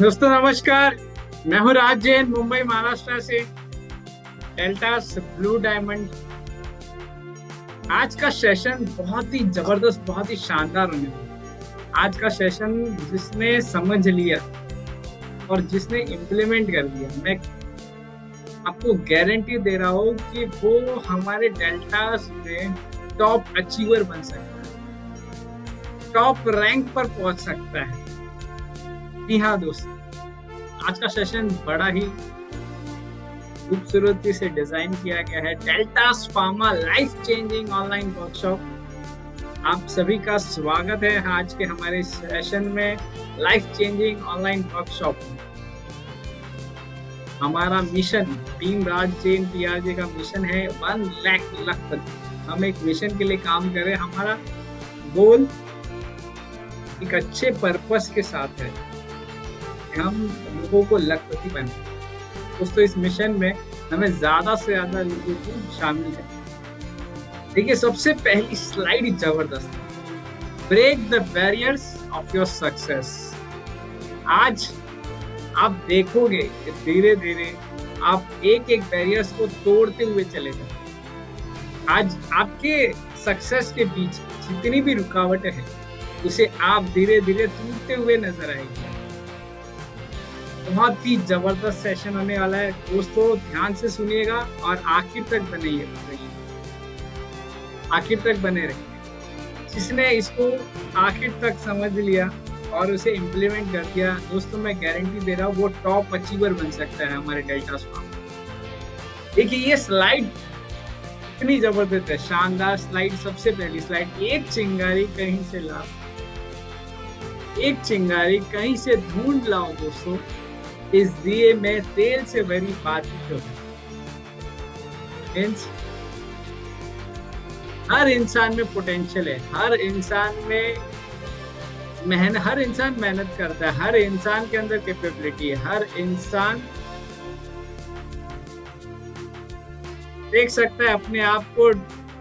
दोस्तों नमस्कार। मैं हूँ राज जैन, मुंबई महाराष्ट्र से, डेल्टास ब्लू डायमंड। आज का सेशन बहुत ही जबरदस्त, बहुत ही शानदार होने वाला। आज का सेशन जिसने समझ लिया और जिसने इम्प्लीमेंट कर लिया, मैं आपको गारंटी दे रहा हूँ कि वो हमारे डेल्टास में टॉप अचीवर बन सकता है, टॉप रैंक पर पहुंच सकता है। जी हाँ दोस्तों, आज का सेशन बड़ा ही खूबसूरती से डिजाइन किया गया है। Deltas pharma life changing online workshop. आप सभी का स्वागत है आज के हमारे सेशन में, लाइफ चेंजिंग ऑनलाइन वर्कशॉप में। हमारा मिशन, टीम राज जैन पीआरजे का मिशन है 1 लाख लखपति। हम एक मिशन के लिए काम कर रहे हैं। हमारा गोल एक अच्छे पर्पस के साथ है, हम लोगों को लखपति बनाए। दोस्तों इस मिशन में हमें ज्यादा से ज्यादा लोगों को शामिल है। देखिए, सबसे पहली स्लाइड जबरदस्त, break the barriers of your success. आज आप देखोगे कि धीरे धीरे आप एक एक बैरियर्स को तोड़ते हुए चले जाओ। आज आपके सक्सेस के बीच जितनी भी रुकावटें हैं, उसे आप धीरे धीरे टूटते हुए नजर आएंगे। बहुत ही जबरदस्त सेशन होने वाला है दोस्तों, ध्यान से सुनिएगा और आखिर तक आखिर तक बने रहिए। जिसने इसको आखिर तक समझ लिया और उसे इम्प्लीमेंट कर दिया, दोस्तों मैं गारंटी दे रहा हूँ वो टॉप अचीवर बन सकता है हमारे डेल्टास फार्मा। देखिए ये स्लाइड इतनी जबरदस्त है, शानदार स्लाइड। सबसे पहली स्लाइड, एक चिंगारी कहीं से लाओ, एक चिंगारी कहीं से ढूंढ लाओ दोस्तों, इस दिए में तेल से भरी बाती तो है। हर इंसान में पोटेंशियल है, हर इंसान मेहनत करता है, हर इंसान के अंदर कैपेबिलिटी है, हर इंसान देख सकता है अपने आप को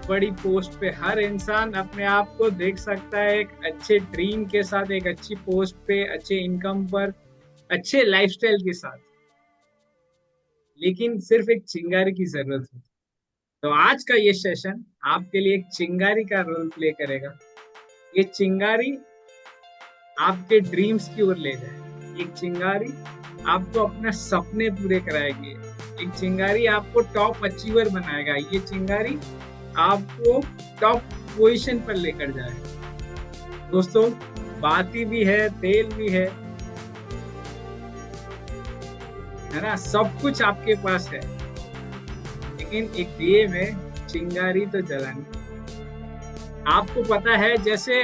बड़ी पोस्ट पे, हर इंसान अपने आप को देख सकता है एक अच्छे ड्रीम के साथ, एक अच्छी पोस्ट पे, अच्छे इनकम पर, अच्छे लाइफस्टाइल के साथ। लेकिन सिर्फ एक चिंगारी की जरूरत है। तो आज का ये सेशन आपके लिए एक चिंगारी का रोल प्ले करेगा। ये चिंगारी आपके ड्रीम्स की ओर ले जाए, एक चिंगारी आपको अपने सपने पूरे कराएगी, एक चिंगारी आपको टॉप अचीवर बनाएगा, ये चिंगारी आपको टॉप पोजीशन पर लेकर जाएगा। दोस्तों बाती भी है, तेल भी है ना, सब कुछ आपके पास है, लेकिन एक दिए में चिंगारी तो जलानी। आपको पता है, जैसे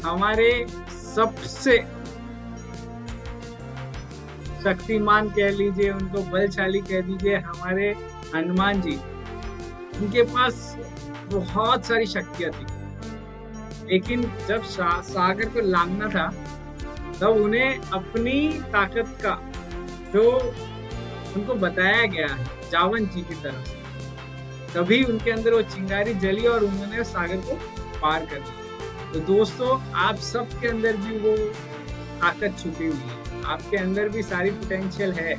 हमारे सबसे शक्तिमान कह लीजिए, उनको बलशाली कह दीजिए, हमारे हनुमान जी, उनके पास बहुत सारी शक्तियां थी, लेकिन जब सागर को लांघना था तब उन्हें अपनी ताकत का जो उनको बताया गया है जावन जी की तरफ से, तभी उनके अंदर वो चिंगारी जली और उन्होंने सागर को पार कर दिया। तो दोस्तों आप सबके अंदर भी वो ताकत छुपी हुई है, आपके अंदर भी सारी पोटेंशियल है,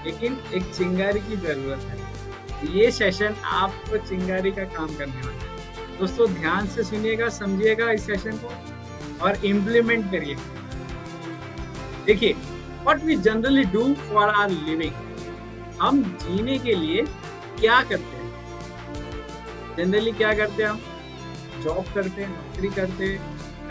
लेकिन एक चिंगारी की जरूरत है। ये सेशन आपको चिंगारी का काम करने वाला है। दोस्तों ध्यान से सुनिएगा, समझिएगा इस सेशन को और इम्प्लीमेंट करिए। देखिए, What we generally do for our living, हम जीने के लिए क्या करते हैं? जनरली क्या करते हैं? हम जॉब करते हैं, नौकरी करते हैं,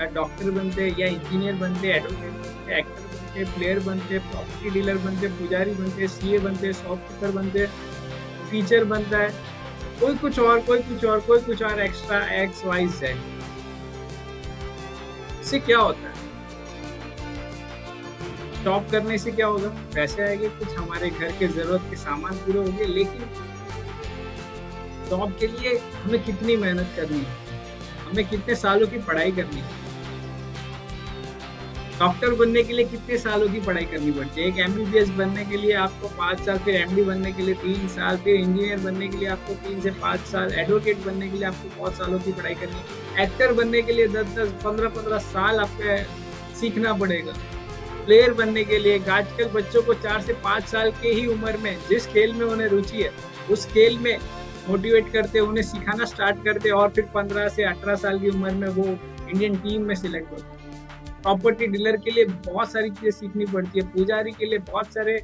या डॉक्टर बनते हैं, या इंजीनियर बनते हैं, एडवोकेट बनते हैं, एक्टर बनते हैं, प्लेयर बनते हैं, प्रॉपर्टी डीलर बनते हैं, पुजारी बनते हैं, सीए बनते हैं, शॉपकीपर बनते हैं, टीचर बनता है, कोई कुछ और, कोई कुछ और एक्स्ट्रा XYZ। इससे क्या होता है? जॉब करने से क्या होगा? पैसे आएंगे, कुछ हमारे घर के जरूरत के सामान पूरे होंगे, लेकिन जॉब के लिए हमें कितनी मेहनत करनी है, हमें कितने सालों की पढ़ाई करनी है। डॉक्टर बनने के लिए कितने सालों की पढ़ाई करनी पड़ती है? एक MBBS बनने के लिए आपको 5 साल, फिर MD बनने के लिए 3 साल, फिर इंजीनियर बनने के लिए आपको 3 से 5 साल, एडवोकेट बनने के लिए आपको बहुत सालों की पढ़ाई करनी है, एक्टर बनने के लिए 10-10, 15-15 साल आपको सीखना पड़ेगा। प्लेयर बनने के लिए आजकल बच्चों को 4 से 5 साल के ही उम्र में जिस खेल में उन्हें रुचि है उस खेल में मोटिवेट करते, उन्हें सिखाना स्टार्ट करते और फिर 15 से 18 साल की उम्र में वो इंडियन टीम में सिलेक्ट होते। प्रॉपर्टी डीलर के लिए बहुत सारी चीजें सीखनी पड़ती है, पुजारी के लिए बहुत सारे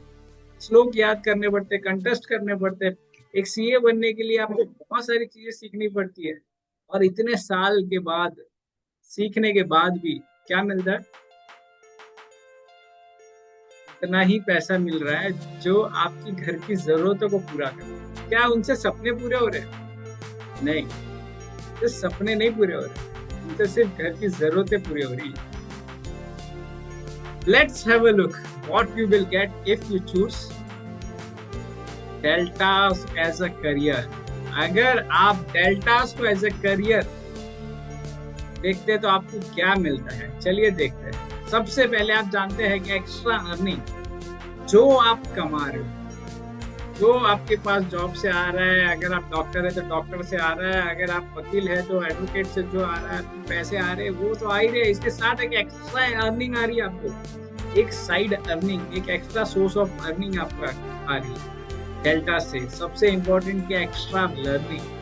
श्लोक याद करने पड़ते हैं, कंटेस्ट करने पड़ते हैं, एक सीए बनने के लिए आपको बहुत सारी चीजें सीखनी पड़ती है। और इतने साल के बाद सीखने के बाद भी क्या मिलता है? इतना ही पैसा मिल रहा है जो आपकी घर की जरूरतों को पूरा करे। क्या उनसे सपने पूरे हो रहे हैं? नहीं, तो सपने नहीं पूरे हो रहे, उनसे सिर्फ घर की जरूरतें पूरी हो रही है। Let's have a look what you will get if you choose Deltas as a career. अगर आप Deltas को as a career देखते हैं तो आपको क्या मिलता है, चलिए देखते हैं। सबसे पहले आप जानते हैं कि एक्स्ट्रा अर्निंग जो आप कमा रहे हो, जो आपके पास जॉब से आ रहा है, अगर आप डॉक्टर है तो डॉक्टर से आ रहा है, अगर आप वकील है तो एडवोकेट से जो आ रहा है पैसे आ रहे हैं वो तो आ ही रहे, इसके साथ एक एक्स्ट्रा अर्निंग आ रही है आपको, एक साइड अर्निंग, एक एक्स्ट्रा सोर्स ऑफ अर्निंग आपको आ रही है डेल्टा से। सबसे इम्पोर्टेंट क्या? Extra learning.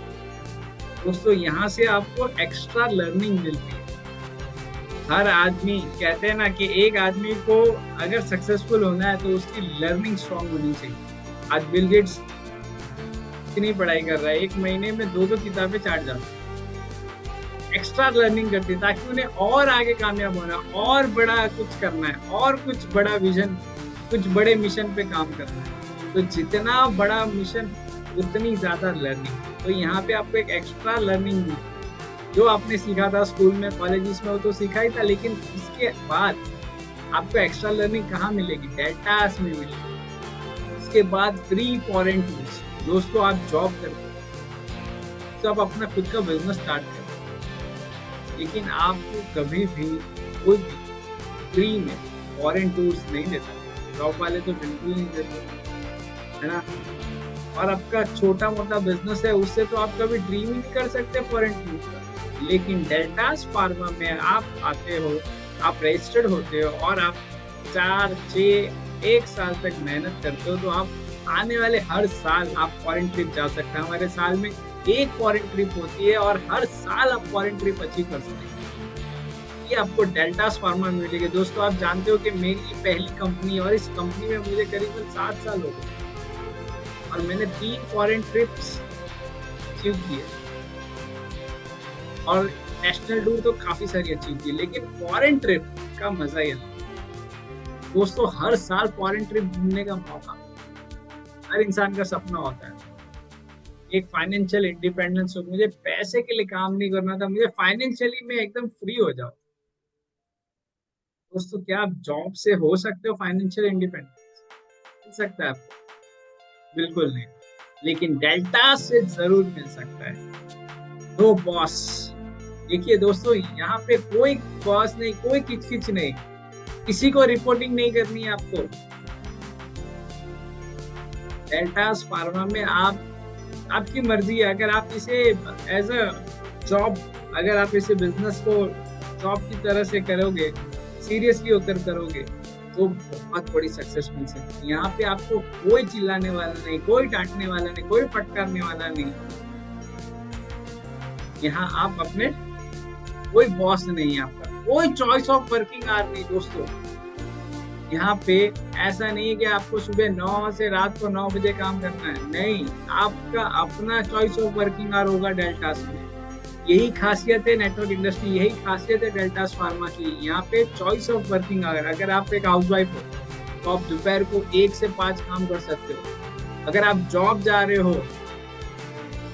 दोस्तों यहाँ से आपको एक्स्ट्रा लर्निंग मिलती है। हर आदमी कहते हैं ना कि एक आदमी को अगर सक्सेसफुल होना है तो उसकी लर्निंग स्ट्रॉन्ग होनी चाहिए। आज बिल गेट्स कितनी पढ़ाई कर रहा है, एक महीने में 2 किताबें चाट जाता है। एक्स्ट्रा लर्निंग करती है ताकि उन्हें और आगे कामयाब होना, और बड़ा कुछ करना है, और कुछ बड़ा विजन, कुछ बड़े मिशन पे काम करना है। तो जितना बड़ा मिशन उतनी ज्यादा लर्निंग। तो यहाँ पे आपको एक एक्स्ट्रा लर्निंग जो आपने सीखा था स्कूल में, कॉलेजेस में, वो तो सीखा ही था, लेकिन इसके बाद आपको एक्स्ट्रा लर्निंग कहाँ मिलेगी? डेल्टास में मिलेगी। उसके बाद फ्री फॉरेन टूल्स। दोस्तों आप जॉब करते हैं तो आप अपना खुद का बिजनेस स्टार्ट करें, लेकिन आपको कभी भी कोई भी फ्री में फॉरेन टूल्स नहीं देता। जॉब वाले तो बिल्कुल नहीं देते, है ना। और आपका छोटा मोटा बिजनेस है उससे तो आप कभी ड्रीम ही नहीं कर सकते फॉरेन टूल्स का। लेकिन डेल्टास फार्मा में आप आते हो, आप रजिस्टर्ड होते हो और आप 4, 6, 1 साल तक मेहनत करते हो तो आप आने वाले हर साल आप फॉरेन ट्रिप जा सकते हैं। हमारे साल में 1 फॉरेन ट्रिप होती है और हर साल आप फॉरेन ट्रिप अचीव कर सकते हैं। ये आपको डेल्टास फार्मा में मिलेगी। दोस्तों आप जानते हो कि मेरी पहली कंपनी, और इस कंपनी में मुझे करीबन 7 साल हो गए और मैंने 3 फॉरेन ट्रिप्स अचीव किए और नेशनल टूर तो काफी सारी अचीव की, लेकिन फॉरेन ट्रिप का मजा ही आता। दोस्तों हर साल फॉरेन ट्रिप घूमने का मौका हर इंसान का सपना होता है। एक फाइनेंशियल इंडिपेंडेंस हो, मुझे पैसे के लिए काम नहीं करना था, मुझे फाइनेंशियली मैं एकदम फ्री हो जाऊं। दोस्तों क्या आप जॉब से हो सकते हो फाइनेंशियल इंडिपेंडेंस? मिल सकता है आपको? बिल्कुल नहीं, लेकिन डेल्टा से जरूर मिल सकता है। No boss. देखिए दोस्तों यहाँ पे कोई बॉस नहीं, कोई किचकिच नहीं, किसी को रिपोर्टिंग नहीं करनी है आपको। डेल्टास फार्मा में आपकी मर्जी है। अगर आप इसे एज अ जॉब, अगर आप इसे बिजनेस को जॉब की तरह से करोगे, सीरियसली होकर करोगे तो बहुत बड़ी सक्सेस मिल सकती है। यहाँ पे आपको कोई चिल्लाने वाला नहीं, कोई डांटने वाला नहीं, कोई फटकारने वाला नहीं। यहाँ आप अपने कोई बॉस नहीं है आपका, कोई चॉइस ऑफ वर्किंग आवर नहीं। दोस्तों यहाँ पे ऐसा नहीं है कि आपको सुबह 9 से रात को 9 बजे काम करना है, नहीं, आपका अपना चॉइस ऑफ वर्किंग आवर होगा डेल्टास में। यही खासियत है नेटवर्क इंडस्ट्री, यही खासियत है डेल्टास फार्मा की। यहाँ पे चॉइस ऑफ वर्किंग आवर, अगर आप एक हाउसवाइफ हो तो आप दोपहर को 1 से 5 काम कर सकते हो। अगर आप जॉब जा रहे हो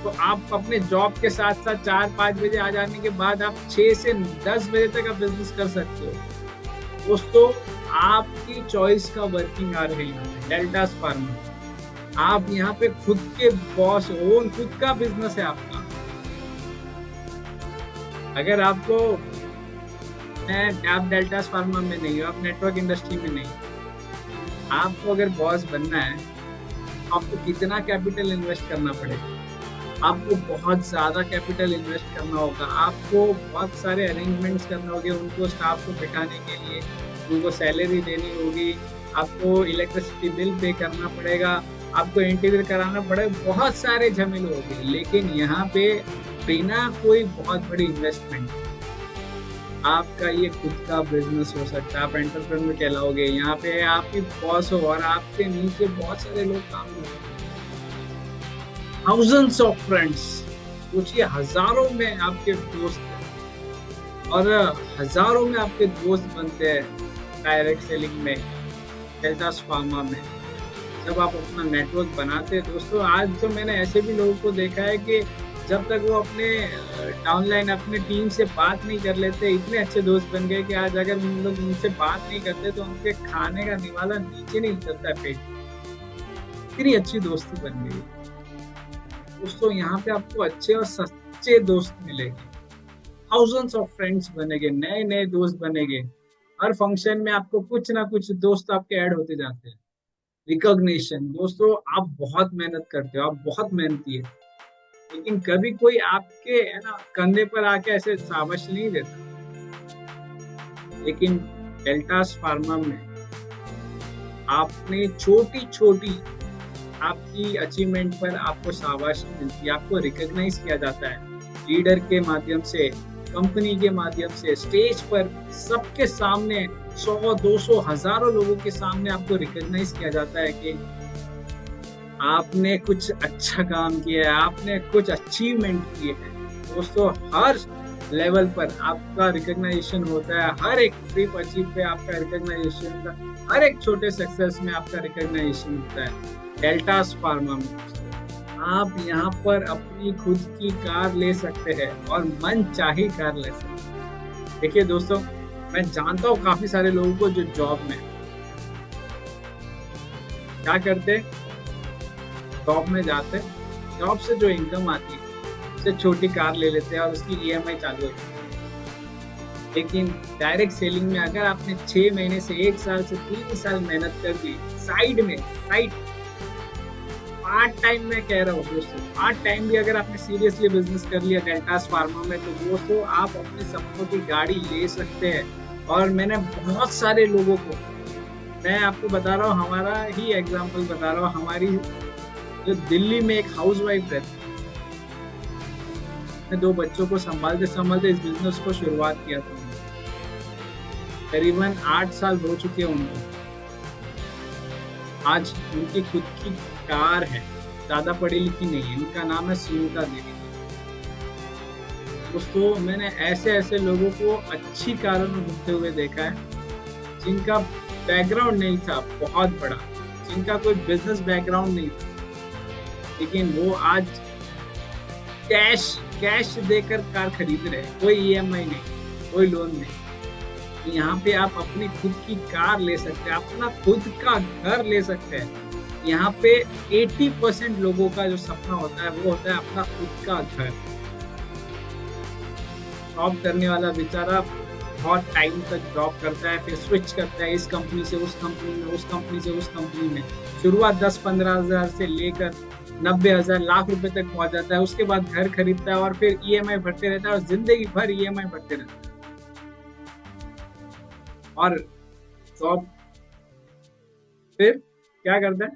तो आप अपने जॉब के साथ साथ 4-5 बजे आ जाने के बाद आप 6 से 10 बजे तक आप बिजनेस कर सकते हो। दोस्तों आपकी चॉइस का वर्किंग आवर है डेल्टास फार्मा। आप यहाँ पे खुद के बॉस हो, खुद का बिजनेस है आपका। अगर आपको आप डेल्टास फार्मा में नहीं हो, आप नेटवर्क इंडस्ट्री में नहीं, आपको अगर बॉस बनना है आपको कितना कैपिटल इन्वेस्ट करना पड़ेगा? आपको बहुत ज्यादा कैपिटल इन्वेस्ट करना होगा, आपको बहुत सारे अरेंजमेंट्स करने होंगे उनको, स्टाफ को बिठाने के लिए, उनको सैलरी देनी होगी, आपको इलेक्ट्रिसिटी बिल पे करना पड़ेगा, आपको इंटीरियर कराना पड़ेगा, बहुत सारे झमेले होंगे। लेकिन यहाँ पे बिना कोई बहुत बड़ी इन्वेस्टमेंट आपका ये खुद का बिजनेस हो सकता है, आप एंटरप्रेन्योर कहलाओगे। यहाँ पे आप ही बॉस हो और आपके नीचे बहुत सारे लोग काम करते हैं, थाउजेंड्स ऑफ फ्रेंड्स, सोचिए हजारों में आपके दोस्त हैं और हजारों में आपके दोस्त बनते हैं डायरेक्ट सेलिंग में, डेल्टास फार्मा में। जब आप अपना नेटवर्क बनाते हैं दोस्तों, आज तो मैंने ऐसे भी लोगों को देखा है कि जब तक वो अपने डाउनलाइन अपने टीम से बात नहीं कर लेते, इतने अच्छे दोस्त बन गए कि आज अगर उन लोग उनसे बात नहीं करते तो उनके खाने का निवाला नीचे नहीं उतरता है पेट। इतनी अच्छी दोस्ती बन गई दोस्तों। यहाँ पे आपको अच्छे और सच्चे दोस्त मिलेंगे, थाउजेंड्स ऑफ फ्रेंड्स बनेंगे, नए नए दोस्त बनेंगे। हर फंक्शन में आपको कुछ ना कुछ दोस्त आपके ऐड होते जाते हैं। रिकॉग्निशन दोस्तों, आप बहुत मेहनत करते हो, आप बहुत मेहनती है, लेकिन कभी कोई आपके है ना कंधे पर आके ऐसे शाबाशी नहीं देता। लेकिन डेल्टास फार्मा में आपने छोटी छोटी आपकी अचीवमेंट पर आपको शाबाशी मिलती है, आपको रिकॉग्नाइज किया जाता है लीडर के माध्यम से, कंपनी के माध्यम से, स्टेज पर सबके सामने 100, 200, हजारों लोगों के सामने आपको रिकॉग्नाइज किया जाता है कि आपने कुछ अच्छा काम किया है, आपने कुछ अचीवमेंट किए हैं। दोस्तों हर लेवल पर आपका रिकॉग्नाइजेशन होता है, हर एक ट्रिप अचीव पे आपका रिकॉग्नाइजेशन होता है, हर एक छोटे सक्सेस में आपका रिकॉग्नाइजेशन होता है। डेल्टास फार्मा में आप यहाँ पर अपनी खुद की कार ले सकते हैं और मन चाही कार ले सकते हैं। देखिए दोस्तों, मैं जानता हूँ काफी सारे लोगों को जो जॉब में क्या करते, जॉब में जाते, जॉब से जो इनकम आती है उससे छोटी कार ले लेते हैं और उसकी ईएमआई चालू होती है। लेकिन डायरेक्ट सेलिंग में अगर आपने 6 महीने से 1 साल से 3 साल मेहनत कर दी, साइड पार्ट टाइम में कह रहा हूँ दोस्तों, पार्ट टाइम भी अगर आपने सीरियसली बिजनेस कर लिया डेल्टास फार्मा में, तो दोस्तों आप अपने सपनों की गाड़ी ले सकते हैं। और मैंने बहुत सारे लोगों को, मैं आपको बता रहा हूँ, हमारा ही एग्जाम्पल बता रहा हूँ, हमारी जो दिल्ली में एक हाउसवाइफ रहती है, मैं 2 बच्चों को संभालते संभालते इस बिजनेस को शुरुआत किया था। करीबन 8 साल हो चुके हैं उनको। आज उनकी खुद की कार है, ज्यादा पढ़ी लिखी नहीं है, उनका नाम है सुनीता देवी। दोस्तों मैंने ऐसे ऐसे लोगों को अच्छी कारों में घूमते हुए देखा है, जिनका बैकग्राउंड नहीं था बहुत बड़ा, जिनका कोई बिजनेस बैकग्राउंड नहीं था, लेकिन वो आज कैश देकर कार खरीद रहे हैं, कोई ईएमआई नहीं, कोई लोन नहीं। यहाँ पे आप अपनी खुद की कार ले सकते हैं, अपना खुद का घर ले सकते हैं। यहाँ पे 80% लोगों का जो सपना होता है वो होता है अपना खुद का घर। जॉब करने वाला बेचारा बहुत टाइम तक जॉब करता है, फिर स्विच करता है इस कंपनी से उस कंपनी में, उस कंपनी से उस कंपनी में। शुरुआत 10-15 हजार से लेकर 90,000 लाख रुपए तक पहुंच जाता है। उसके बाद घर खरीदता है और फिर ईएमआई भरते रहता है और जिंदगी भर ईएमआई भरते रहता है। और जॉब फिर क्या करता है,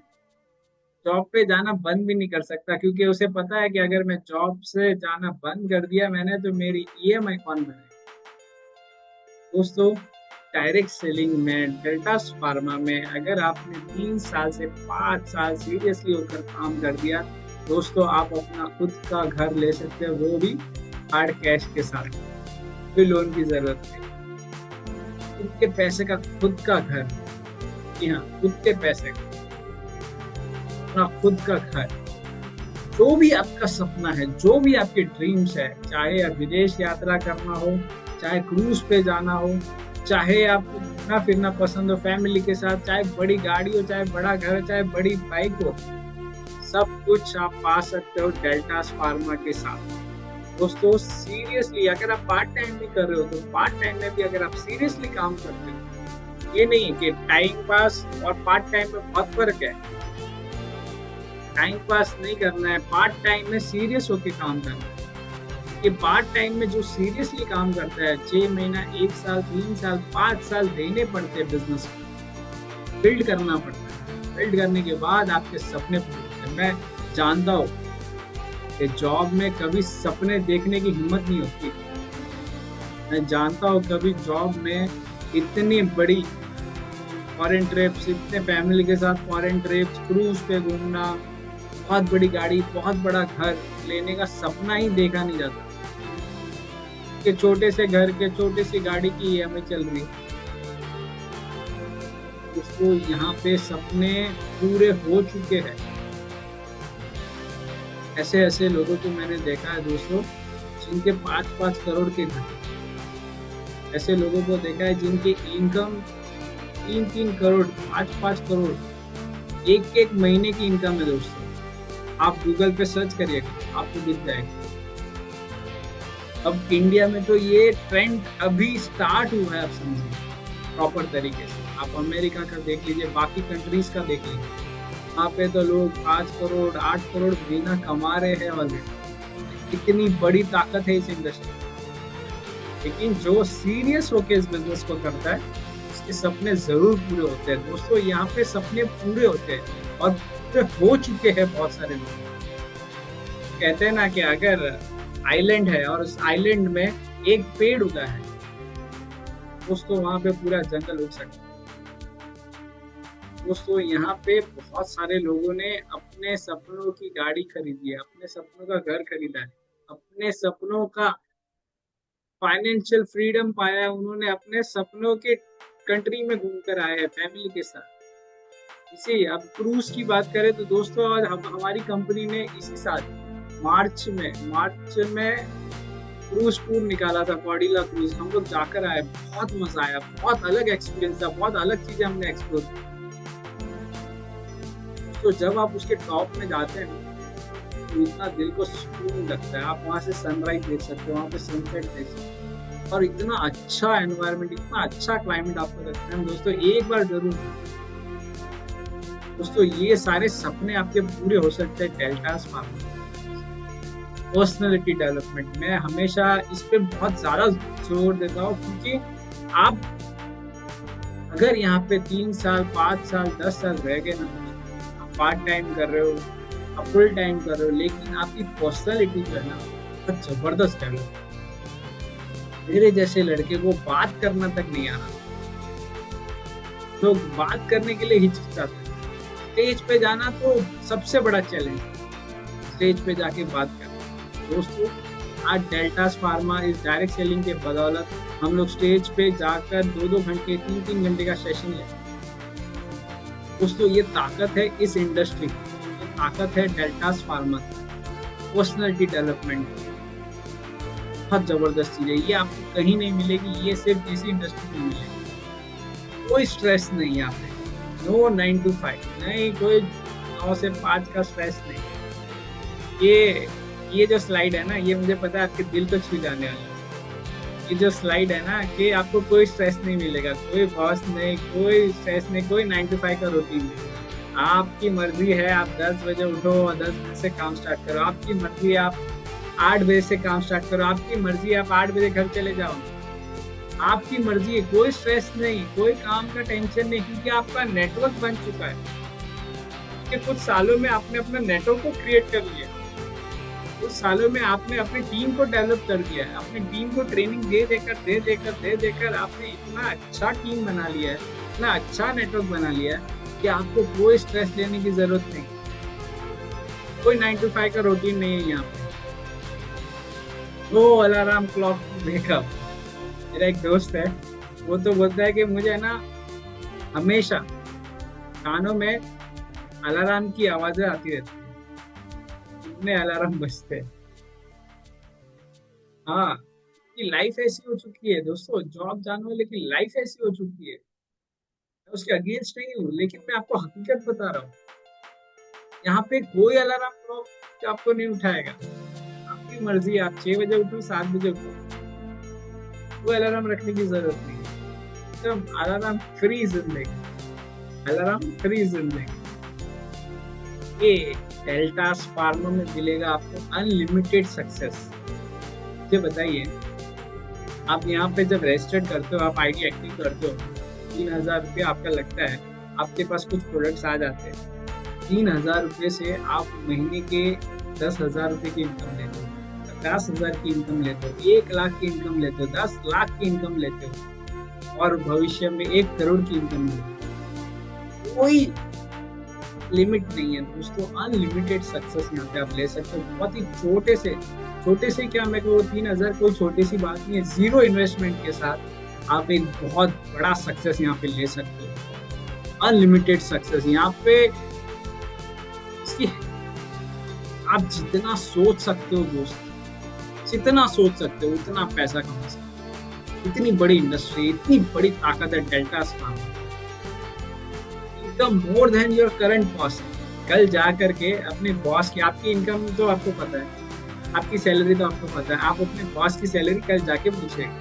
जॉब पे जाना बंद भी नहीं कर सकता, क्योंकि उसे पता है कि अगर मैं जॉब से जाना बंद कर दिया मैंने, तो मेरी ईएमआई कौन भरेगा। दोस्तों डायरेक्ट सेलिंग में, डेल्टास फार्मा में अगर आपने 3 साल से 5 साल सीरियसली होकर काम कर दिया, दोस्तों आप अपना खुद का घर ले सकते हैं, वो भी हार्ड कैश के साथ, कोई लोन की जरूरत नहीं। खुद के पैसे का खुद का घर, जी हाँ खुद के पैसे का अपना खुद का घर। जो भी आपका सपना है, जो भी आपके ड्रीम्स है, चाहे आप विदेश यात्रा करना हो, चाहे क्रूज पे जाना हो, चाहे आपको घूमना फिरना पसंद हो फैमिली के साथ, चाहे बड़ी गाड़ी हो, चाहे बड़ा घर, चाहे बड़ी बाइक हो, सब कुछ आप पा सकते हो डेल्टास फार्मा के साथ। दोस्तों सीरियसली अगर आप पार्ट टाइम भी कर रहे हो, तो पार्ट टाइम में भी अगर आप सीरियसली काम करते हो, ये नहीं कि टाइम पास और पार्ट टाइम में बहुत फर्क है। टाइम पास नहीं करना है, पार्ट टाइम में सीरियस होकर काम करना है। ये पार्ट टाइम में जो सीरियसली काम करता है, 6 महीना, 1 साल, 3 साल, 5 साल देने पड़ते हैं बिजनेस को, बिल्ड करना पड़ता है। बिल्ड करने के बाद आपके सपने पूरे होते हैं। मैं जानता हूँ कि जॉब में कभी सपने देखने की हिम्मत नहीं होती। मैं जानता हूँ कभी जॉब में इतनी बड़ी फॉरेन ट्रिप्स, इतने फैमिली के साथ फॉरेन ट्रिप्स, क्रूज पे घूमना, बहुत बड़ी गाड़ी, बहुत बड़ा घर लेने का सपना ही देखा नहीं जाता कि छोटे से घर के छोटी सी गाड़ी की ईएमआई चल रही है। उसको यहाँ पे सपने पूरे हो चुके हैं। ऐसे ऐसे लोगों को मैंने देखा है दोस्तों, जिनके 5-5 करोड़ के घर, ऐसे लोगों को देखा है जिनकी इनकम 3-3 करोड़, 5-5 करोड़, एक महीने की इनकम है दोस्तों। आप गूगल पे सर्च करिएगा, आपको दिख जाएगा। अब इंडिया में तो ये ट्रेंड अभी स्टार्ट हुआ है, आप समझिए प्रॉपर तरीके से। आप अमेरिका का देख लीजिए, बाकी कंट्रीज का देख लीजिए, वहाँ पे तो लोग 5 करोड़ 8 करोड़ महीना कमा रहे हैं ऑलरेडी। इतनी बड़ी ताकत है इस इंडस्ट्री में। लेकिन जो सीरियस होके इस बिजनेस को करता है, उसके सपने जरूर पूरे होते हैं दोस्तों। यहाँ पे सपने पूरे होते हैं और पूरे हो चुके हैं बहुत सारे लोग। कहते हैं ना कि अगर आइलैंड है और उस आइलैंड में एक पेड़ उगा है दोस्तों, वहां पे पूरा जंगल उग सकता है। दोस्तों यहाँ पे बहुत सारे लोगों ने अपने सपनों की गाड़ी खरीदी है, अपने सपनों का घर खरीदा है, अपने सपनों का फाइनेंशियल फ्रीडम पाया है। उन्होंने अपने सपनों के कंट्री में घूमकर आए हैं फैमिली के साथ। इसी अब क्रूज की बात करें तो दोस्तों, आज हमारी कंपनी ने इसी साल मार्च में क्रूज टूर निकाला था, कॉर्डिला क्रूज। हम लोग जाकर आए, बहुत मजा आया, बहुत अलग एक्सपीरियंस था, बहुत अलग चीजें हमने एक्सप्लोर की। तो जब आप उसके टॉप में जाते हैं तो इतना दिल को सुकून लगता है। आप वहाँ से सनराइज देख सकते हो, वहाँ पे सनसेट देख सकते हो, और इतना अच्छा एनवायरनमेंट, इतना अच्छा क्लाइमेट आपको लगता है दोस्तों। एक बार जरूर दोस्तों, ये सारे सपने आपके पूरे हो सकते हैं डेल्टास फार्मा। पर्सनैलिटी डेवलपमेंट, मैं हमेशा इस पे बहुत ज्यादा जोर देता हूँ, क्योंकि आप अगर यहाँ पे 3 साल 5 साल 10 साल रह गए ना, आप पार्ट टाइम कर रहे हो, आप फुल टाइम कर रहे हो, लेकिन आपकी पर्सनैलिटी जो है ना बहुत जबरदस्त डेवलप। मेरे जैसे लड़के को बात करना तक नहीं आ रहा, तो बात करने के लिए हिचकिचाते हैं। स्टेज पे जाना तो सबसे बड़ा चैलेंज, स्टेज पे जाके बात करना। दोस्तों आज डेल्टास फार्मा इस डायरेक्ट सेलिंग के बदौलत हम लोग स्टेज पे जाकर 2-2 घंटे 3-3 घंटे का सेशन लेते हैं। दोस्तों ये ताकत है इस इंडस्ट्री की, ये ताकत है डेल्टास फार्मा की, पर्सनैलिटी डेवलपमेंट की। बहुत जबरदस्त चीज है ये, आपको कहीं नहीं मिलेगी, ये सिर्फ इसी इंडस्ट्री में मिलेगी। कोई स्ट्रेस नहीं यहाँ पे, नो 9 to 5 नहीं, कोई 9 से 5 का स्ट्रेस नहीं। ये जो स्लाइड है ना, ये मुझे पता है आपके दिल को छू जाने वाली है। ये जो स्लाइड है ना कि आपको कोई स्ट्रेस नहीं मिलेगा, कोई बॉस नहीं, कोई स्ट्रेस नहीं, कोई 9 to 5 का रूटीन नहीं। आपकी मर्जी है, आप 10 बजे उठो और 10 बजे से काम स्टार्ट करो। आपकी मर्जी है, आप 8 बजे से काम स्टार्ट करो। आपकी मर्जी है, आप 8 बजे घर चले जाओ। आपकी मर्जी है, कोई स्ट्रेस नहीं, कोई काम का टेंशन नहीं, क्योंकि आपका नेटवर्क बन चुका है। कि कुछ सालों में आपने अपना नेटवर्क को क्रिएट कर लिया, कुछ सालों में आपने अपनी टीम को डेवलप कर दिया है, अपनी टीम को ट्रेनिंग दे देकर आपने इतना अच्छा टीम बना लिया है, इतना अच्छा नेटवर्क बना लिया है कि आपको कोई स्ट्रेस लेने की जरूरत नहीं। कोई 9 to 5 का रूटीन नहीं है यहाँ पे। वो अलार्म क्लॉक ब्रेकअप। मेरा एक दोस्त है, वो तो बोलता है कि मुझे ना हमेशा कानों में अलार्म की आवाजें आती रहती है, इतने अलार्म बजते हैं। हाँ, कि लाइफ ऐसी हो चुकी है दोस्तों, जॉब जाने वाले की लाइफ ऐसी हो चुकी है। मैं उसके अगेंस्ट नहीं हूँ, लेकिन मैं आपको हकीकत बता रहा हूँ। यहाँ पे कोई अलार्म क्लॉक आपको नहीं उठाएगा। आपकी मर्जी है, आप 6 बजे उठो, 7 बजे उठो, कोई अलार्म रखने की जरूरत नहीं है। एकदम अलार्म फ्री जिंदगी, अलार्म फ्री जिंदगी। ये डेल्टास फार्मा में मिलेगा आपको अनलिमिटेड सक्सेस, मुझे बताइए, आप यहाँ पे जब रजिस्टर करते हो, आप आईडी एक्टिव करते हो, 3,000 रुपये आपका लगता है, आपके पास कुछ प्रोडक्ट्स आ जाते हैं। 3,000 रुपये से आप महीने के 10,000 रुपये की इनकम लेते हो, 50,000 की इनकम लेते हो, 1 लाख की इनकम लेते हो, 10 लाख की इनकम लेते हो और भविष्य में 1 करोड़ की इनकम लेते हो। कोई लिमिट नहीं है दोस्तों, अनलिमिटेड सक्सेस यहाँ पे आप ले सकते हो। बहुत ही छोटे से क्या, मैं कहूँ 3,000 कोई छोटी सी बात नहीं है। 0 इन्वेस्टमेंट के साथ आप एक बहुत बड़ा सक्सेस यहाँ पे ले सकते हो, अनलिमिटेड सक्सेस। यहाँ पे आप जितना सोच सकते हो दोस्त, जितना सोच सकते हो उतना पैसा कमा सकते हो। इतनी बड़ी इंडस्ट्री, इतनी बड़ी ताकत है Delta's Pharma, income more than your current cost. कल जा करके अपने बॉस की, आपकी इनकम तो आपको पता है, आपकी सैलरी तो आपको पता है, आप अपने बॉस की सैलरी कल जाके पूछेगा,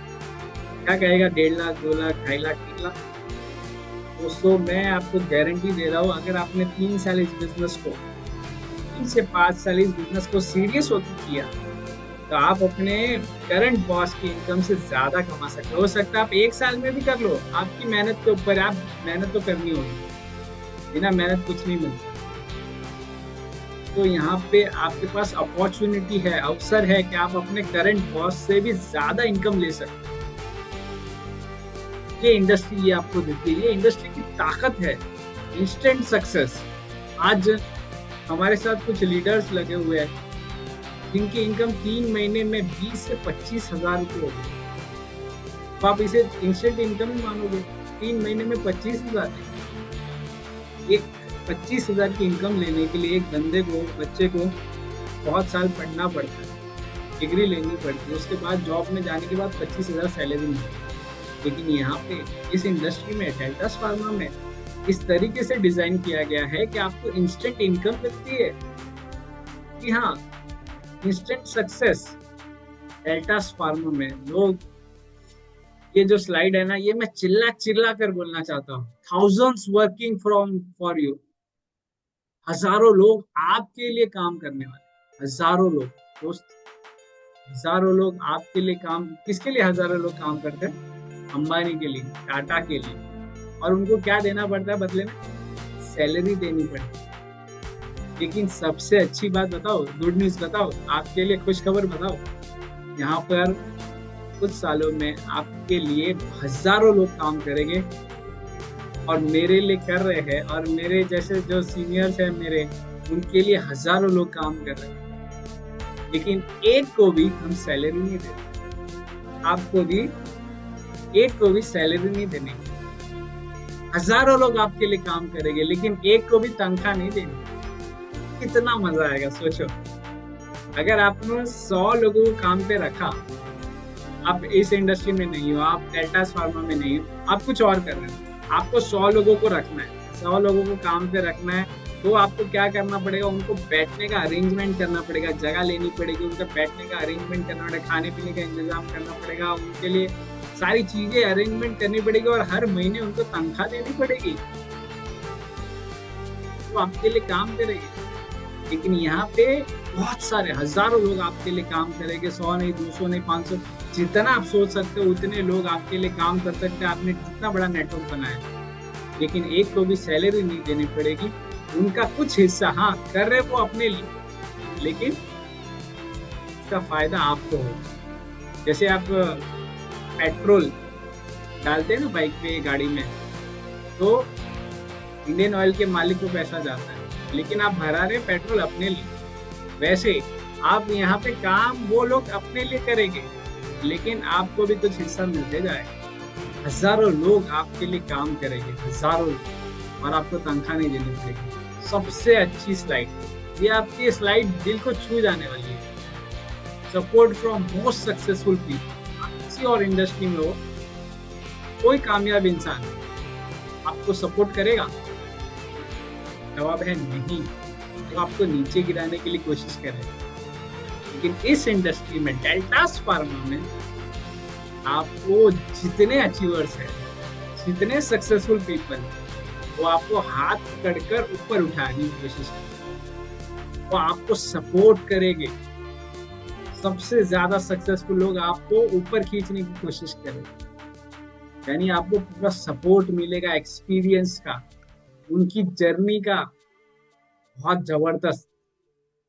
क्या कहेगा? 1.5 लाख, 2 लाख, 2.5 लाख, 3 लाख। दोस्तों मैं आपको गारंटी दे रहा हूँ, अगर आपने 3 साल इस बिजनेस को, 3 से 5 साल इस बिजनेस को सीरियस होकर किया, तो आप अपने करंट बॉस की इनकम से ज्यादा कमा सकते हो सकता है आप 1 साल में भी कर लो। आपकी मेहनत के ऊपर, आप मेहनत तो करनी होगी, बिना मेहनत कुछ नहीं मिलता। तो यहाँ पे आपके पास अपॉर्चुनिटी है, अवसर है कि आप अपने करंट बॉस से भी ज्यादा इनकम ले सकते हो। ये इंडस्ट्री ये आपको देती है, ये इंडस्ट्री की ताकत है, इंस्टेंट सक्सेस। आज हमारे साथ कुछ लीडर्स लगे हुए हैं जिनकी इनकम 3 महीने में 20 से 25,000 रुपये हो गई। तो आप इसे इंस्टेंट इनकम ही मानोगे? 3 महीने में 25,000। एक 25,000 की इनकम लेने के लिए एक बंदे को, बच्चे को बहुत साल पढ़ना पड़ता है, डिग्री लेनी पड़ती है, उसके बाद जॉब में जाने के बाद 25,000 सैलरी मिलती है। लेकिन यहाँ पे इस इंडस्ट्री में, डेल्टा स्पार्मा में, इस तरीके से डिजाइन किया गया है कि आपको इंस्टेंट इनकम मिलती है। कि हाँ, इंस्टेंट सक्सेस डेल्टा स्पार्मा में। लोग, ये जो स्लाइड है ना, ये मैं चिल्ला कर बोलना चाहता हूँ। थाउजेंड्स वर्किंग फॉर यू, हजारों लोग आपके लिए काम करने वाले, हजारों लोग दोस्त, हजारों लोग आपके लिए काम। किसके लिए हजारों लोग काम करते हैं? अंबानी के लिए, टाटा के लिए। और उनको क्या देना पड़ता है बदले में? सैलरी देनी पड़ती है। लेकिन सबसे अच्छी बात बताओ, गुड न्यूज बताओ, आपके लिए खुशखबर बताओ, यहाँ पर कुछ सालों में आपके लिए हजारों लोग काम करेंगे और मेरे लिए कर रहे हैं, और मेरे जैसे जो सीनियर्स हैं मेरे, उनके लिए हजारों लोग काम कर रहे हैं। लेकिन एक को भी हम सैलरी नहीं देते, आपको भी एक को भी सैलरी नहीं देने। हजारों लोग आपके लिए काम करेंगे लेकिन एक को भी तनख्वाह नहीं देनी। कितना मजा आएगा सोचो, अगर आपने 100 लोगों को काम पे रखा, आप इस इंडस्ट्री में नहीं हो, आप डेल्टा स्पार्मा में नहीं हो, आप कुछ और कर रहे हो, आपको 100 लोगों को रखना है, 100 लोगों को काम पे रखना है, तो आपको क्या करना पड़ेगा? उनको बैठने का अरेंजमेंट करना पड़ेगा, जगह लेनी पड़ेगी, उनका बैठने का अरेंजमेंट करना पड़ेगा, खाने पीने का इंतजाम करना पड़ेगा, उनके लिए सारी चीजें अरेंजमेंट करनी पड़ेगी और हर महीने उनको तनख्वाह देनी पड़ेगी। वो आपके लिए काम करेंगे। लेकिन यहाँ पे बहुत सारे हजारों लोग आपके लिए काम करेंगे, 100 नहीं, 200 नहीं, 500, जितना आप सोच सकते हो उतने लोग आपके लिए काम कर सकते हैं। आपने कितना बड़ा नेटवर्क बनाया, लेकिन एक को भी सैलरी नहीं देनी पड़ेगी। उनका कुछ हिस्सा हाँ कर रहे वो अपने लिए, लेकिन इसका फायदा आपको हो। जैसे आप पेट्रोल डालते हैं ना बाइक पे, गाड़ी में, तो इंडियन ऑयल के मालिक को पैसा जाता है, लेकिन आप भरा रहे पेट्रोल अपने लिए। वैसे आप यहाँ पे काम वो लोग अपने लिए करेंगे, लेकिन आपको भी कुछ हिस्सा मिलते जाएगा। हजारों लोग आपके लिए काम करेंगे, हजारों लोग, और आपको तनख्वाह नहीं देनी पड़ेगी। सबसे अच्छी स्लाइड ये, आपकी स्लाइड दिल को छू जाने वाली है। Support from most successful people. किसी और इंडस्ट्री में हो, कोई कामयाब इंसान आपको सपोर्ट करेगा? जवाब है नहीं, तो आपको नीचे गिराने के लिए कोशिश करेगा। लेकिन इस इंडस्ट्री में, डेल्टा स्पार्मा में, आपको जितने अचीवर्स हैं, जितने सक्सेसफुल पीपल, वो आपको हाथ पकड़कर ऊपर उठाने की कोशिश करेंगे, वो आपको सपोर्ट करेंगे। सबसे ज्यादा सक्सेसफुल लोग आपको ऊपर खींचने की कोशिश करेंगे, यानी आपको पूरा सपोर्ट मिलेगा एक्सपीरियंस का, उनकी जर्नी का बहुत जबरदस्त।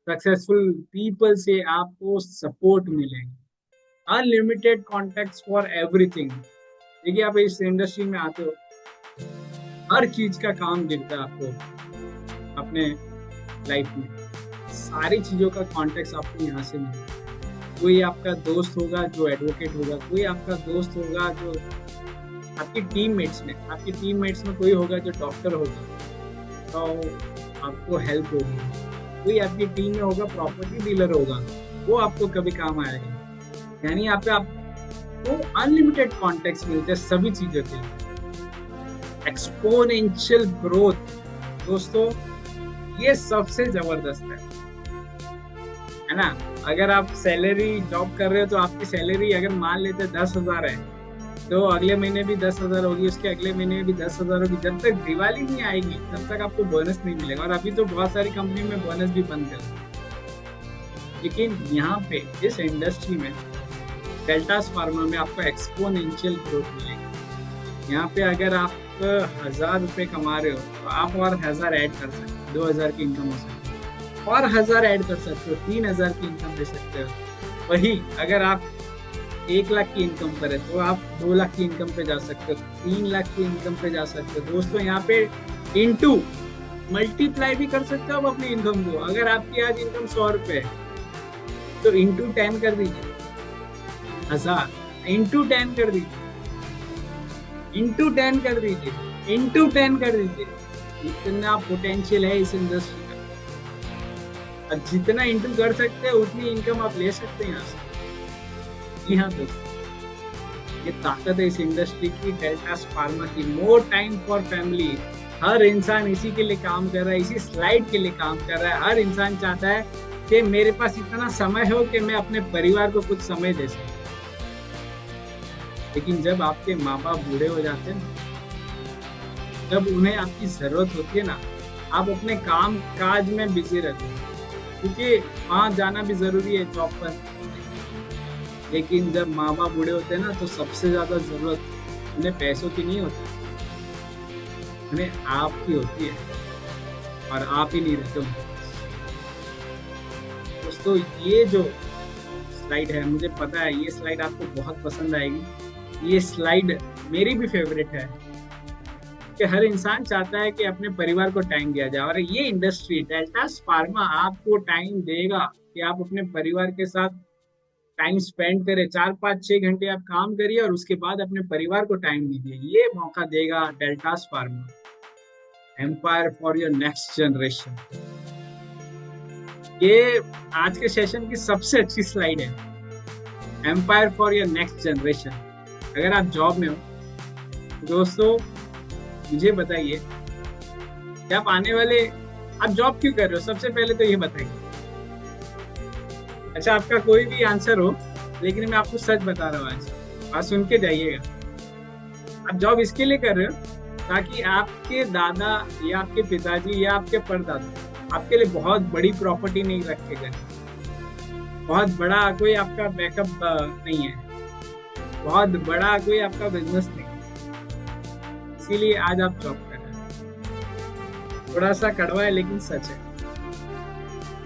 सक्सेसफुल पीपल से आपको सपोर्ट मिलेगा, अनलिमिटेड कॉन्टेक्ट्स फॉर एवरीथिंग। देखिए आप इस इंडस्ट्री में आते हो, हर चीज का काम दिखता है आपको अपने लाइफ में, सारी चीजों का कॉन्टेक्ट आपको यहाँ से मिलेगा। कोई आपका दोस्त होगा जो एडवोकेट होगा, कोई आपका दोस्त होगा जो आपकी टीममेट्स में कोई होगा जो डॉक्टर होगा तो आपको हेल्प होगी, कोई आपकी टीम में होगा प्रॉपर्टी डीलर होगा, वो आपको कभी काम आएगा। यानी यहाँ पे आपको अनलिमिटेड कॉन्टेक्ट मिलते हैं सभी चीजों के लिए। एक्सपोनेंशियल ग्रोथ दोस्तों, ये सबसे जबरदस्त है ना। अगर आप सैलरी जॉब कर रहे हो तो आपकी सैलरी अगर मान लेते 10,000 है तो अगले महीने भी 10,000 होगी, उसके अगले महीने भी 10,000 होगी। जब तक दिवाली नहीं आएगी तब तक आपको बोनस नहीं मिलेगा, और अभी तो बहुत सारी कंपनी में बोनस भी बंद कर। लेकिन यहाँ पे इस इंडस्ट्री में डेल्टास फार्मा में आपको एक्सपोनेंशियल ग्रोथ मिलेगी। यहाँ पे अगर आप 1,000 रुपये कमा रहे हो तो आप और 1,000 ऐड कर सकते हो, 2,000 की इनकम हो सकती है, और 1,000 ऐड कर सकते हो, 3,000 की इनकम दे सकते हो। वही अगर आप 1 लाख की इनकम पर है तो आप 2 लाख की इनकम पे जा सकते हो, 3 लाख की इनकम पे जा सकते हो। दोस्तों यहाँ पे इंटू मल्टीप्लाई भी कर सकते हो आप अपनी इनकम को। अगर आपकी आज इनकम 100 रुपये है तो इंटू 10 कर दीजिए, 1,000 इंटू 10 कर दीजिए, इंटू 10 कर दीजिए, इंटू 10 कर दीजिए। इतना पोटेंशियल है इस इंडस्ट्री का, और जितना इंटू कर सकते हैं उतनी इनकम आप ले सकते हैं यहाँ से। जी हाँ दोस्तों, ये ताकत है इस इंडस्ट्री की, डेल्टास फार्मा की। More time for family. हर इंसान इसी के लिए काम कर रहा है, इसी स्लाइड के लिए काम कर रहा है। हर इंसान चाहता है कि मेरे पास इतना समय हो कि मैं अपने परिवार को कुछ समय दे सकूं। लेकिन जब आपके माँ बाप बूढ़े हो जाते हैं, जब उन्हें आपकी जरूरत होती है ना, आप अपने काम काज में बिजी रहते हैं, क्योंकि वहाँ जाना भी जरूरी है जॉब पर। लेकिन जब माँ बाप बूढ़े होते हैं ना तो सबसे ज्यादा जरूरत उन्हें पैसों की नहीं होती, उन्हें आपकी होती है, और आप ही नहीं रहते उनके पास। दोस्तों ये जो स्लाइड है, मुझे पता है ये स्लाइड आपको बहुत पसंद आएगी। ये स्लाइड मेरी भी फेवरेट है कि हर इंसान चाहता है कि अपने परिवार को टाइम दिया जाए, और ये इंडस्ट्री डेल्टास फार्मा आपको टाइम देगा कि आप अपने परिवार के साथ टाइम स्पेंड करें। 4, 5, 6 घंटे आप काम करिए और उसके बाद अपने परिवार को टाइम दीजिए। ये मौका देगा Deltas Pharma. Empire for your next generation, ये आज के सेशन की सबसे अच्छी स्लाइड है। Empire for your next generation. अगर आप जॉब में हो दोस्तों, मुझे बताइए कि आप आने वाले, आप जॉब क्यों कर रहे हो? सबसे पहले तो ये बताइए। अच्छा, आपका कोई भी आंसर हो, लेकिन मैं आपको सच बता रहा हूँ आज, और सुन के जाइएगा। आप जॉब इसके लिए कर रहे हो ताकि आपके दादा या आपके पिताजी या आपके परदादा आपके लिए बहुत बड़ी प्रॉपर्टी नहीं रखेगा, बहुत बड़ा कोई आपका बैकअप नहीं है, बहुत बड़ा कोई आपका बिजनेस नहीं है, इसीलिए आज आप जॉब कर रहे हैं। थोड़ा सा कड़वा है लेकिन सच है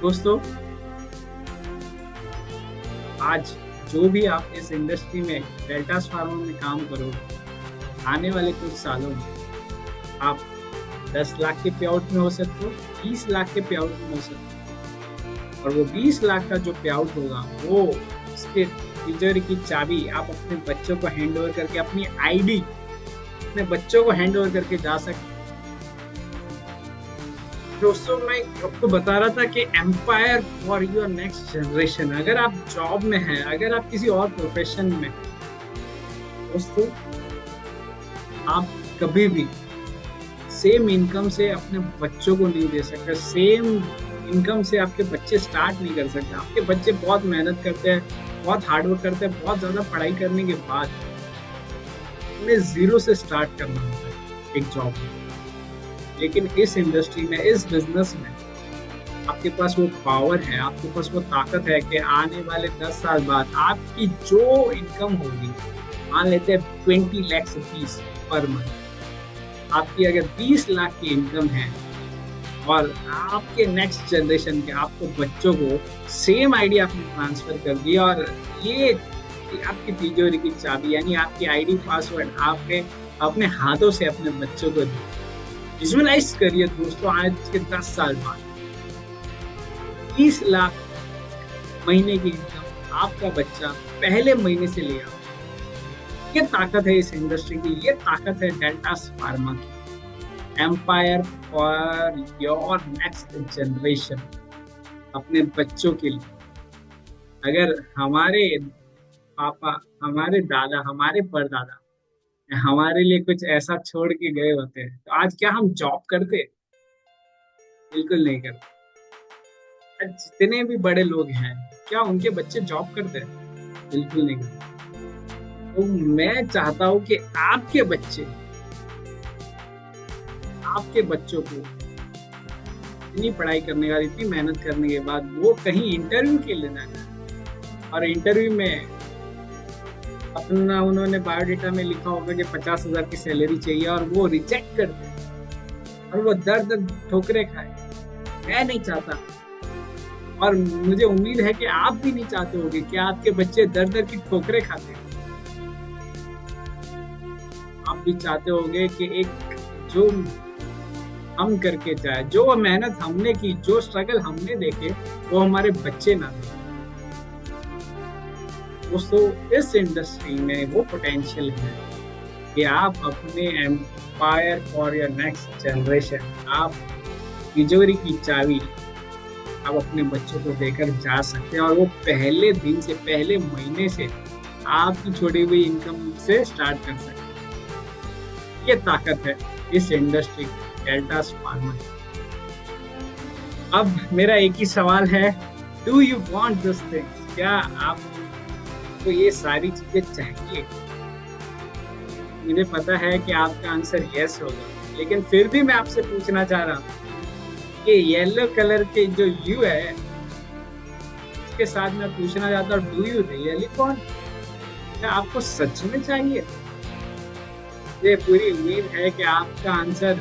दोस्तों। आज जो भी आप इस इंडस्ट्री में डेल्टास फार्मा में काम करोगे, आने वाले कुछ सालों में आप 10 लाख के पे आउट में हो सकते हो, 20 लाख के पे आउट में हो सकते हो, और वो 20 लाख का जो पे आउट होगा वो उसके तिजोरी की चाबी आप अपने बच्चों को हैंड ओवर करके, अपनी आईडी अपने बच्चों को हैंड ओवर करके जा सकते। दोस्तों मैं आपको बता रहा था कि empire for your next generation. अगर आप जॉब में हैं, अगर आप किसी और प्रोफेशन में, दोस्तों आप कभी भी सेम इनकम से अपने बच्चों को नहीं दे सकते, सेम इनकम से आपके बच्चे स्टार्ट नहीं कर सकते। आपके बच्चे बहुत मेहनत करते हैं, बहुत हार्डवर्क करते हैं, बहुत ज़्यादा पढ़ाई करने के बाद उन्हें जीरो से स्टार्ट करना होता है एक जॉब में। लेकिन इस इंडस्ट्री में, इस बिजनेस में आपके पास वो पावर है, आपके पास वो ताकत है कि आने वाले 10 साल बाद आपकी जो इनकम होगी, मान लेते हैं 20 लाख रुपीस पर मंथ, आपकी अगर 20 लाख की इनकम है और आपके नेक्स्ट जनरेशन के आपको बच्चों को सेम आइडिया आपने ट्रांसफर कर दिया, और ये आपकी तिजोरी की चाबी यानी आपकी आईडी पासवर्ड आपने अपने हाथों से अपने बच्चों को दी। विजुअलाइज करिए दोस्तों, आज के 10 साल बाद 30 लाख महीने की इनकम आपका बच्चा पहले महीने से ले आओ। ये ताकत है इस इंडस्ट्री की, ये ताकत है डेल्टास फार्मा की। Empire for your next generation, अपने बच्चों के लिए। अगर हमारे पापा, हमारे दादा, हमारे परदादा हमारे लिए कुछ ऐसा छोड़ के गए होते तो आज क्या हम जॉब करते? बिल्कुल नहीं करते। आज जितने भी बड़े लोग हैं, क्या उनके बच्चे जॉब करते हैं? बिल्कुल नहीं करते। तो मैं चाहता हूँ कि आपके बच्चे, आपके बच्चों को इतनी पढ़ाई करने के बाद, इतनी मेहनत करने के बाद वो कहीं इंटरव्यू के लिए ना जाए और इंटरव्यू में अपना उन्होंने बायोडेटा में लिखा होगा कि 50,000 की सैलरी चाहिए और वो रिजेक्ट कर दे और वो दर दर ठोकरे खाए। मैं नहीं चाहता, और मुझे उम्मीद है कि आप भी नहीं चाहते होंगे कि आपके बच्चे दर दर की ठोकरे खाते हैं। आप भी चाहते होंगे कि एक जो हम करके जाए, जो मेहनत हमने की, जो स्ट्रगल हमने देखे, वो हमारे बच्चे ना देखें। दोस्तों, इस इंडस्ट्री में वो पोटेंशियल है कि आप अपने empire for your next generation, आप तिजोरी की चाबी आप अपने बच्चों को देकर जा सकते हैं और वो पहले दिन से, पहले महीने से आपकी छोड़ी हुई इनकम से स्टार्ट कर सकते हैं। ये ताकत है इस इंडस्ट्री की, डेल्टास फार्मा। अब मेरा एक ही सवाल है, do you want this things? क्या आपको ये सारी चीजें चाहिए? मुझे पता है कि आपका आंसर यस होगा, लेकिन फिर भी मैं आपसे पूछना चाह रहा हूँ कि येलो कलर के जो यू है, इसके साथ मैं पूछना चाहता हूँ, डू यू रियली वांट? क्या आपको सच में चाहिए? मुझे पूरी उम्मीद है कि आपका आंसर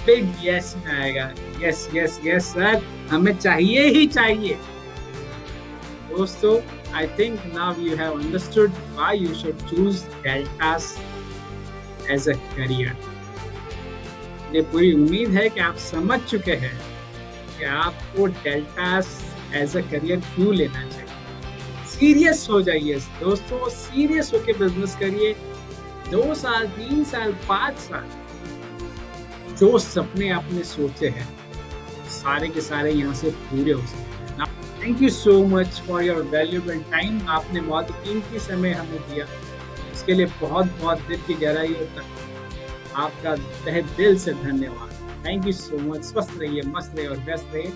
बिग यस में आएगा। यस यस यस सर, हमें चाहिए ही चाहिए। दोस्तों, I think now you have understood why you should choose Deltas as a career. मुझे पूरी उम्मीद है कि आप समझ चुके हैं कि आपको डेल्टास एज अ करियर क्यों लेना चाहिए। सीरियस हो जाइए दोस्तों, सीरियस होके बिजनेस करिए। 2 साल, 3 साल, 5 साल, जो सपने आपने सोचे हैं सारे के सारे यहाँ से पूरे हो सकते हैं। Thank you so much for your valuable time. आपने बहुत कीमती समय हमें दिया, इसके लिए बहुत बहुत दिल की गहराइयों तक आपका तहे दिल से धन्यवाद। Thank you so much. स्वस्थ रहिए, मस्त रहिए और व्यस्त रहिए।